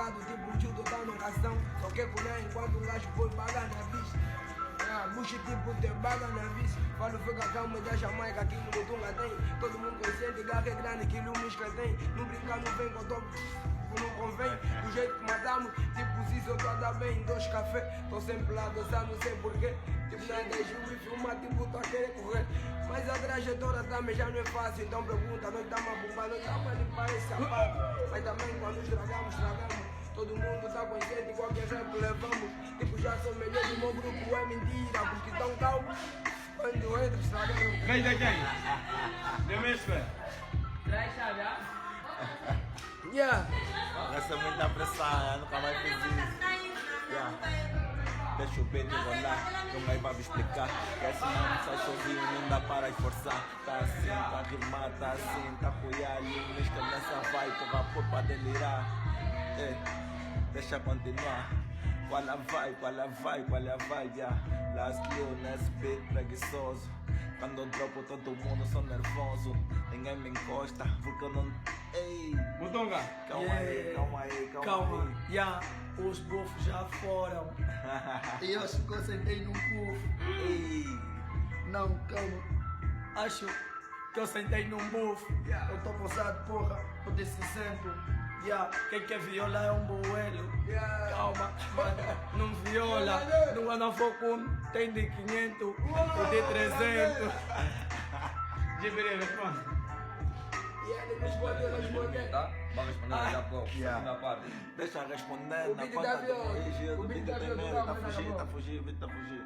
marcado, tipo o judo tá na ração. Só quer colher enquanto um gajo põe baga na vista. Bushi tipo tem baga na vista. Falo fica calma da Jamaica, aqui no Mutunga tem. Todo mundo consciente, garra é grande, que o Misca tem. Não brincar, não vem com top. Não convém, do jeito que matamos, tipo se eu tô a dar bem, 2 café, tô sempre lá dançar, não sei porquê. Tipo na 10 e filmar, tipo tô a querer correr. Mas a trajetória também já não é fácil, então pergunta, nós estamos a bombar, nós estamos a limpar esse sapato. Mas também quando estragamos. Todo mundo tá consciente, qualquer rap levamos. Tipo já sou melhor do meu grupo, é mentira, porque tão calmo. Quando eu entro, estragamos. Vem daqui! Demestre! Traz chave, já? Yeah. Essa é muita pressão, eu nunca vai fazer isso. Yeah. Deixa o Benny rolar, não vai me explicar. Que assim não sai sozinho, não dá para esforçar. Tá assim, tá a rimar, tá assim, tá a apoiar. E o Misca nessa vibe, tu vai pôr pra delirar. Deixa continuar. Qual a vibe, qual a vibe, qual a vibe, yeah. Last kill nesse beat preguiçoso. Quando eu dropo todo mundo sou nervoso. Ninguém me encosta, porque eu não... Ei! Mutunga! Calma aí, calma aí, calma aí. Yeah, os bufos já foram. E eu acho que eu sentei num bufo. Ei! Não, calma. Acho que eu sentei num bufo. Eu tô posado, porra, eu disse sento. Yeah, quem quer viola é um buelo. Calma, mano, não viola. No Anafoco tem de 500 e de 300. Gibiri, responde. Tá? Vamos responder daqui a pouco. Yeah. Segunda parte. Deixa responder O na beat conta tá do violento. corrigir. O O beat vídeo tá tem medo, violento, tá tá fugir, bom. tá fugir, o vídeo tá fugir.